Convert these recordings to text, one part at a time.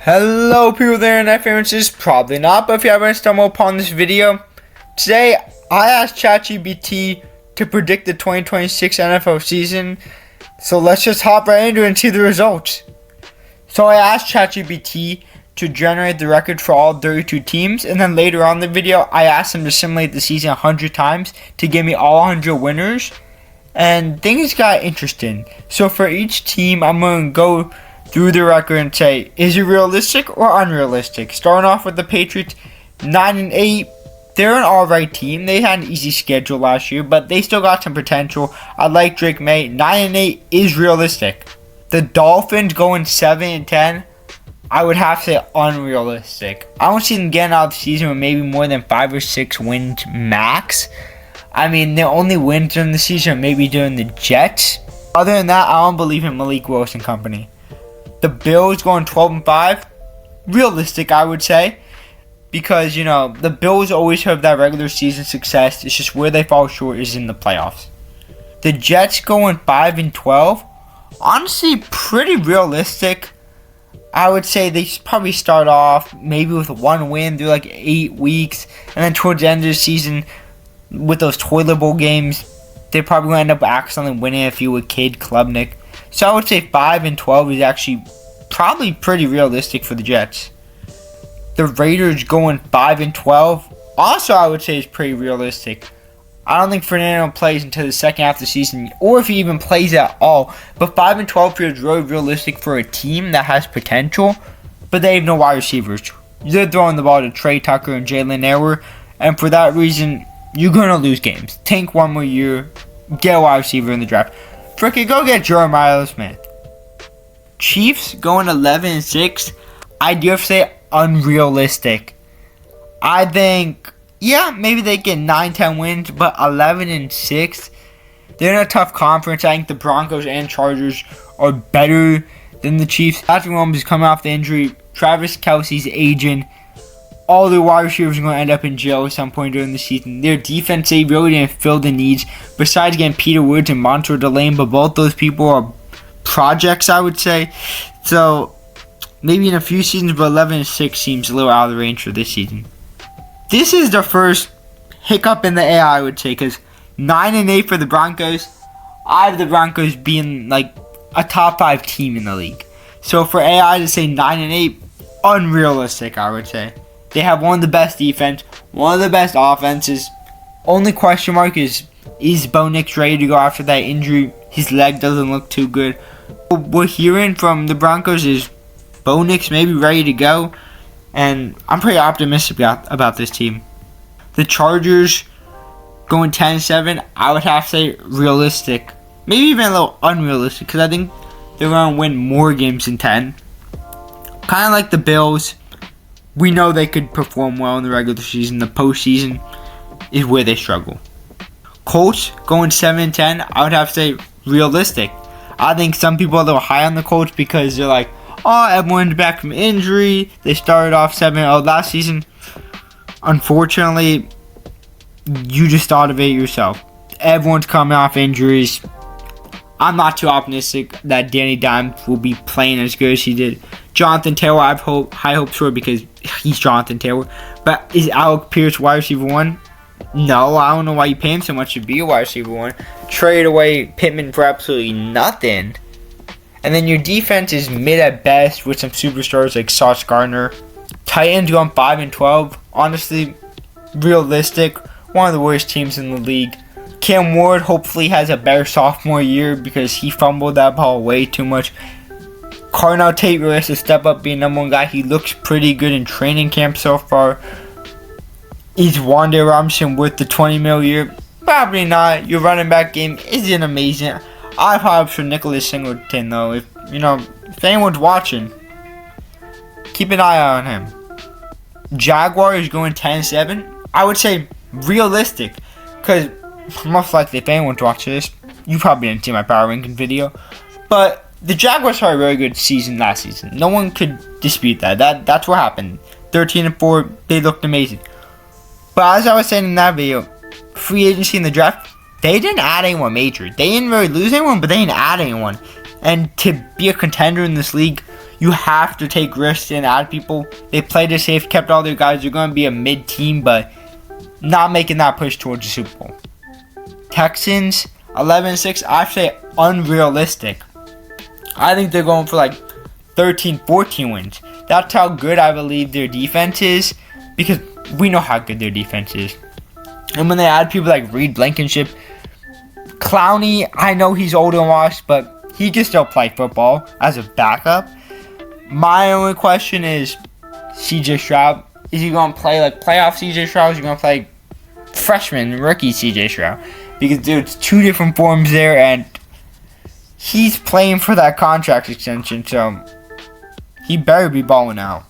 Hello people there, and references probably not, but if you haven't stumbled upon this video, today I asked ChatGPT to predict the 2026 NFL season. So let's just hop right into it and see the results. So I asked ChatGPT to generate the record for all 32 teams, and then later on in the video I asked him to simulate the season 100 times to give me all 100 winners, and things got interesting. So for each team I'm going to go through the record and say, is it realistic or unrealistic? Starting off with the Patriots, 9-8. They're an alright team. They had an easy schedule last year, but they still got some potential. I like Drake May. 9-8 is realistic. The Dolphins going 7-10. I would have to say unrealistic. I don't see them getting out of the season with maybe more than 5 or 6 wins max. I mean, the only wins during the season are maybe during the Jets. Other than that, I don't believe in Malik Willis and company. The Bills going 12-5, realistic I would say, because the Bills always have that regular season success. It's just where they fall short is in the playoffs. The Jets going 5-12, honestly pretty realistic. I would say they probably start off maybe with 1 win through like 8 weeks, and then towards the end of the season with those toilet bowl games, they're probably going to end up accidentally winning a few with Cade Klubnik. So I would say 5-12 is actually probably pretty realistic for the Jets. The Raiders going 5-12, also I would say is pretty realistic. I don't think Fernando plays until the second half of the season, or if he even plays at all. But 5-12 feels really realistic for a team that has potential, but they have no wide receivers. They're throwing the ball to Trey Tucker and Jalen Ewer, and for that reason, you're going to lose games. Tank one more year, get a wide receiver in the draft. Frickin' go get Jeremiah Smith. Chiefs going 11-6. I do have to say unrealistic. I think, maybe they get 9-10 wins, but 11-6. They're in a tough conference. I think the Broncos and Chargers are better than the Chiefs. Patrick Mahomes is coming off the injury. Travis Kelce's aging. All their wide receivers are going to end up in jail at some point during the season. Their defense, they really didn't fill the needs. Besides getting Peter Woods and Montrell Delane, but both those people are projects, I would say. So, maybe in a few seasons, but 11-6 seems a little out of the range for this season. This is the first hiccup in the AI, I would say, because 9-8 for the Broncos. I have the Broncos being like a top 5 team in the league. So, for AI to say 9-8, unrealistic, I would say. They have one of the best defense, one of the best offenses. Only question mark is Bo Nix ready to go after that injury? His leg doesn't look too good. What we're hearing from the Broncos is Bo Nix maybe ready to go, and I'm pretty optimistic about this team. The Chargers going 10-7, I would have to say realistic. Maybe even a little unrealistic, because I think they're going to win more games than 10. Kind of like the Bills. We know they could perform well in the regular season. The postseason is where they struggle. Colts going 7-10. I would have to say realistic. I think some people are a little high on the Colts because they're like, oh, everyone's back from injury. They started off 7-0 last season. Unfortunately, you just thought of it yourself. Everyone's coming off injuries. I'm not too optimistic that Danny Dimes will be playing as good as he did. Jonathan Taylor, I have high hopes for because he's Jonathan Taylor. But is Alec Pierce wide receiver 1? No, I don't know why you pay him so much to be a wide receiver 1. Trade away Pittman for absolutely nothing. And then your defense is mid at best with some superstars like Sauce Gardner. Titans going 5-12. Honestly, realistic. One of the worst teams in the league. Cam Ward hopefully has a better sophomore year because he fumbled that ball way too much. Cardinal Tate really has to step up being number 1 guy. He looks pretty good in training camp so far. Is Wan'Dale Robinson worth the $20 million a year? Probably not. Your running back game isn't amazing. I have high hopes for Nicholas Singleton though. If anyone's watching, keep an eye on him. Jaguars going 10-7. I would say realistic, because most likely if anyone's watching this, you probably didn't see my power ranking video, but the Jaguars had a really good season last season. No one could dispute that. That's what happened. 13-4, they looked amazing. But as I was saying in that video, free agency in the draft, they didn't add anyone major. They didn't really lose anyone, but they didn't add anyone. And to be a contender in this league, You have to take risks and add people. They played it safe, kept all their guys. They're going to be a mid-team, but not making that push towards the Super Bowl. Texans, 11-6, I say unrealistic. I think they're going for like 13, 14 wins. That's how good I believe their defense is, because we know how good their defense is. And when they add people like Reed Blankenship, Clowney, I know he's old and washed, but he can still play football as a backup. My only question is CJ Stroud. Is he going to play like playoff CJ Stroud? Or is he going to play freshman, rookie CJ Stroud? Because there's two different forms there, and he's playing for that contract extension, so he better be balling out.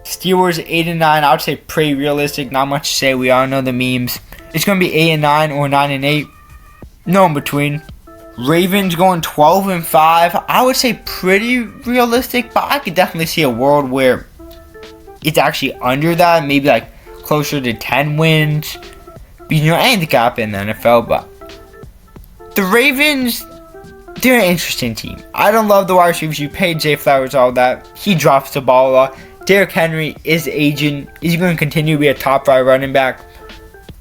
Steelers 8-9, I would say pretty realistic. Not much to say. We all know the memes. It's going to be 8-9 or 9-8. No in between. Ravens going 12-5. I would say pretty realistic, but I could definitely see a world where it's actually under that, maybe like closer to 10 wins. But you know, anything can happen in the NFL. But the Ravens, they're an interesting team. I don't love the wide receivers. You paid Zay Flowers all that. He drops the ball a lot. Derrick Henry is aging. Is he going to continue to be a top 5 running back?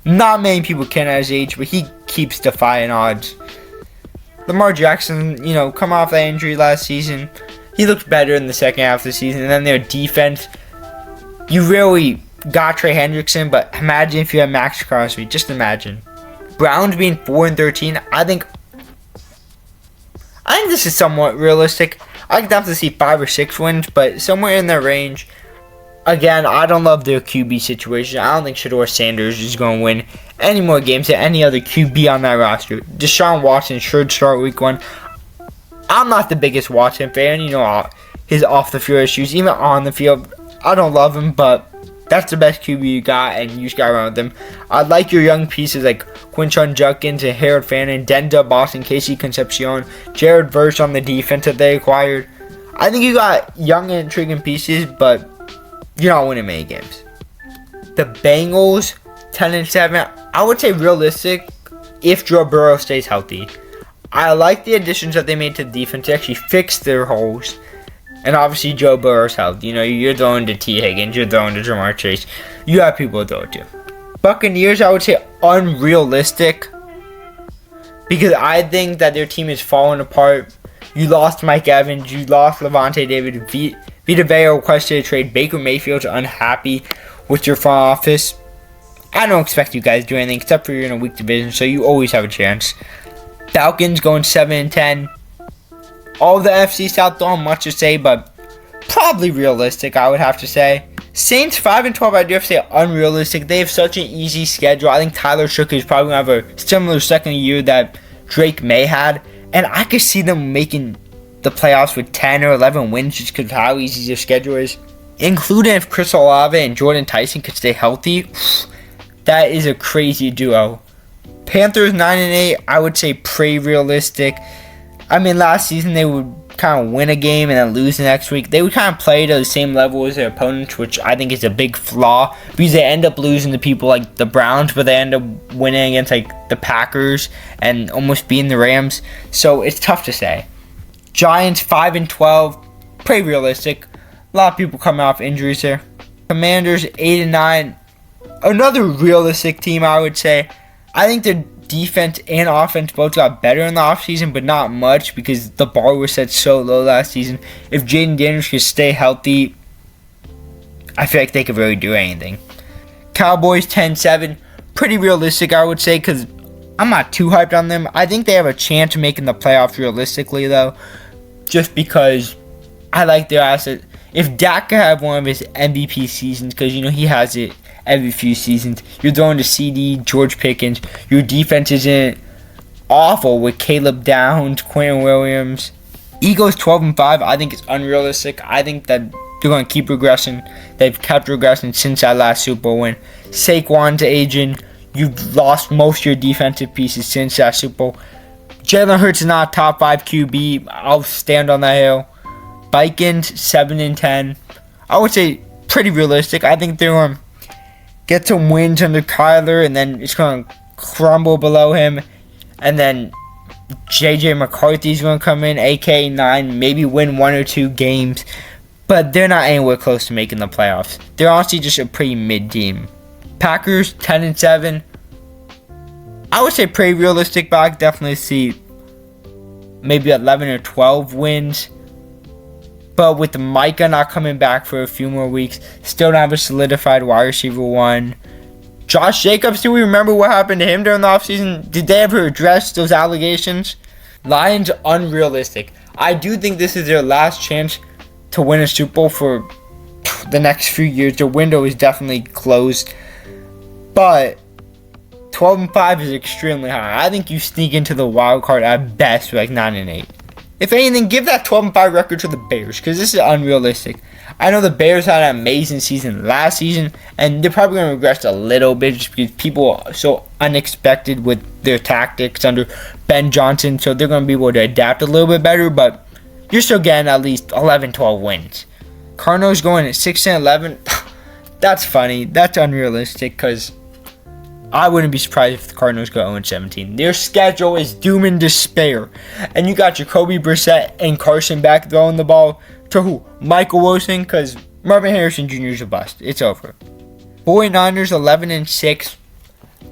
Not many people can at his age, but he keeps defying odds. Lamar Jackson, you know, come off that injury last season. He looked better in the second half of the season. And then their defense, you really got Trey Hendrickson, but imagine if you had Max Crosby. Just imagine. Browns being 4-13, I think this is somewhat realistic. I could have to see 5 or 6 wins, but somewhere in their range. Again, I don't love their QB situation. I don't think Shedeur Sanders is going to win any more games than any other QB on that roster. Deshaun Watson should start week 1. I'm not the biggest Watson fan. You know, his off-the-field issues, even on the field, I don't love him, but that's the best QB you got, and you just got to run with them. I like your young pieces like Quinshon Judkins and Harold Fannin, Denzel Boston, Casey Concepcion, Jared Verse on the defense that they acquired. I think you got young and intriguing pieces, but you're not winning many games. The Bengals, 10-7. I would say realistic if Joe Burrow stays healthy. I like the additions that they made to the defense to actually fix their holes. And obviously Joe Burrow's healthy. You know, you're throwing to T. Higgins, you're throwing to Jamar Chase. You have people to throw it to. Buccaneers, I would say unrealistic, because I think that their team is falling apart. You lost Mike Evans, you lost Levante David. Vita Vea requested a trade. Baker Mayfield's unhappy with your front office. I don't expect you guys to do anything except for you're in a weak division, so you always have a chance. Falcons going 7-10. All the FC South don't have much to say, but probably realistic, I would have to say. Saints 5-12, I do have to say unrealistic. They have such an easy schedule. I think Tyler Shook is probably going to have a similar second year that Drake May had. And I could see them making the playoffs with 10 or 11 wins just because of how easy their schedule is. Including if Chris Olave and Jordan Tyson could stay healthy. That is a crazy duo. Panthers 9-8, I would say pretty realistic. I mean, last season they would kind of win a game and then lose the next week. They would kind of play to the same level as their opponents, which I think is a big flaw, because they end up losing to people like the Browns, but they end up winning against like the Packers and almost beating the Rams. So it's tough to say. Giants 5-12, pretty realistic. A lot of people coming off injuries there. Commanders 8-9, another realistic team, I would say. I think the defense and offense both got better in the offseason, but not much because the bar was set so low last season. If Jaden Daniels could stay healthy, I feel like they could really do anything. Cowboys 10-7, pretty realistic, I would say, because I'm not too hyped on them. I think they have a chance of making the playoffs realistically, though, just because I like their asset. If Dak could have one of his MVP seasons, because, you know, he has it every few seasons. You're throwing to CD, George Pickens. Your defense isn't awful with Caleb Downs, Quentin Williams. Eagles 12-5, I think it's unrealistic. I think that they're going to keep regressing. They've kept regressing since that last Super Bowl win. Saquon's aging. You've lost most of your defensive pieces since that Super Bowl. Jalen Hurts is not a top 5 QB. I'll stand on that hill. Vikings 7-10. I would say pretty realistic. I think they're going to get some wins under Kyler, and then it's going to crumble below him. And then J.J. McCarthy's going to come in, a.k.a. 9, maybe win 1 or 2 games. but they're not anywhere close to making the playoffs. They're honestly just a pretty mid team. Packers 10-7. I would say pretty realistic, but I could definitely see maybe 11 or 12 wins. But with Micah not coming back for a few more weeks, still don't have a solidified wide receiver one. Josh Jacobs, do we remember what happened to him during the offseason? Did they ever address those allegations? Lions, unrealistic. I do think this is their last chance to win a Super Bowl for the next few years. The window is definitely closed. But 12-5 is extremely high. I think you sneak into the wild card at best with like 9-8. If anything, give that 12-5 record to the Bears, because this is unrealistic. I know the Bears had an amazing season last season, and they're probably going to regress a little bit just because people are so unexpected with their tactics under Ben Johnson, so they're going to be able to adapt a little bit better, but you're still getting at least 11-12 wins. Cardinals going at 6-11, that's funny. That's unrealistic, because I wouldn't be surprised if the Cardinals go 0-17. Their schedule is doom and despair. And you got Jacoby Brissett and Carson back throwing the ball to who? Michael Wilson, because Marvin Harrison Jr. is a bust. It's over. 49ers 11-6,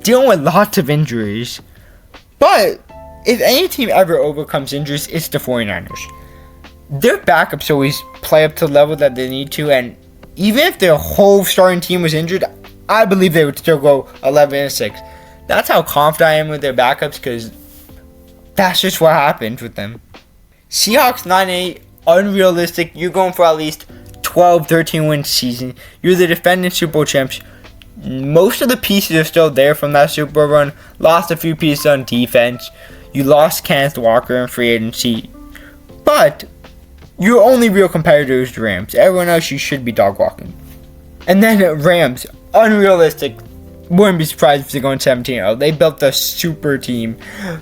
dealing with lots of injuries. But if any team ever overcomes injuries, it's the 49ers. Their backups always play up to the level that they need to, and even if their whole starting team was injured, I believe they would still go 11-6. That's how confident I am with their backups, because that's just what happened with them. Seahawks 9-8, unrealistic. You're going for at least 12-13 win season. You're the defending Super Bowl champs. Most of the pieces are still there from that Super Bowl run. Lost a few pieces on defense. You lost Kenneth Walker in free agency. But your only real competitor is the Rams. Everyone else you should be dog walking. And then Rams, unrealistic. Wouldn't be surprised if they're going 17-0. They built the super team.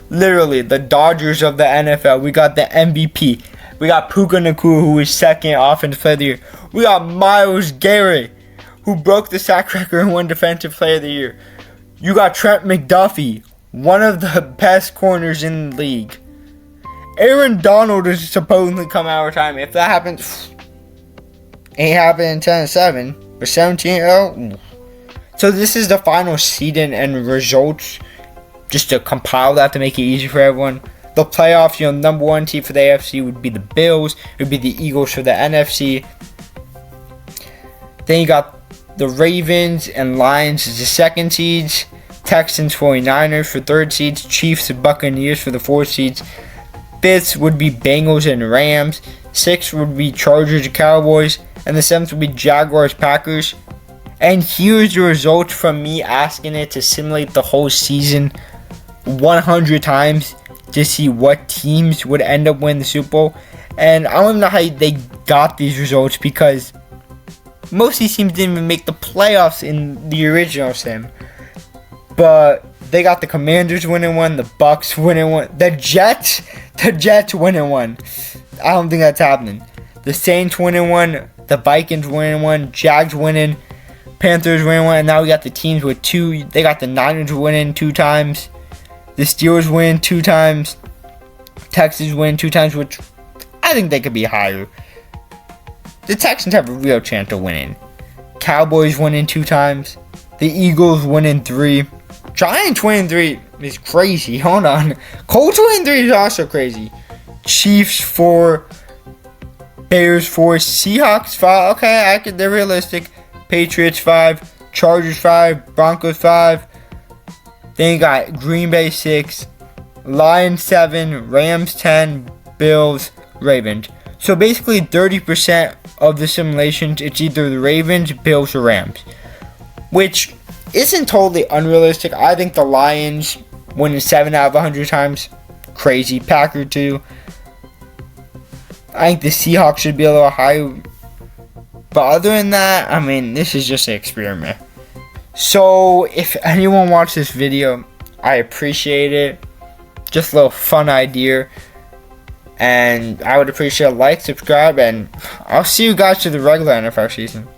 Literally, the Dodgers of the NFL. We got the MVP. We got Puka Nacua, who is second offensive player of the year. We got Myles Garrett, who broke the sack record and won defensive player of the year. You got Trent McDuffie, one of the best corners in the league. Aaron Donald is supposedly coming out of retirement. If that happens, ain't happening 10-7 or 17-0. So this is the final seeding and results, just to compile that to make it easy for everyone. The playoffs, number one team for the AFC would be the Bills. It would be the Eagles for the NFC. Then you got the Ravens and Lions as the second seeds. Texans, 49ers for third seeds. Chiefs and Buccaneers for the fourth seeds. Fifth would be Bengals and Rams. Sixth would be Chargers and Cowboys. And the seventh would be Jaguars, Packers. And here's the results from me asking it to simulate the whole season 100 times to see what teams would end up winning the Super Bowl. And I don't know how they got these results, because most of these teams didn't even make the playoffs in the original sim. But they got the Commanders winning one, the Bucks winning one, the Jets winning one. I don't think that's happening. The Saints winning one, the Vikings winning one, Jags winning, Panthers winning one, and now we got the teams with two. They got the Niners winning 2 times, the Steelers win 2 times, Texans win 2 times, which I think they could be higher. The Texans have a real chance of winning. Cowboys winning 2 times, the Eagles winning 3, Giants winning 3 is crazy. Hold on, Colts winning 3 is also crazy. Chiefs 4, Bears 4, Seahawks 5. Okay, they're realistic. Patriots 5, Chargers 5, Broncos 5. Then you got Green Bay 6, Lions 7, Rams 10, Bills, Ravens. So basically 30% of the simulations, it's either the Ravens, Bills, or Rams, which isn't totally unrealistic. I think the Lions winning 7 out of 100 times, crazy. Packers 2. I think the Seahawks should be a little higher. But other than that, I mean, this is just an experiment. So, if anyone watched this video, I appreciate it. Just a little fun idea. And I would appreciate a like, subscribe, and I'll see you guys to the regular NFL season.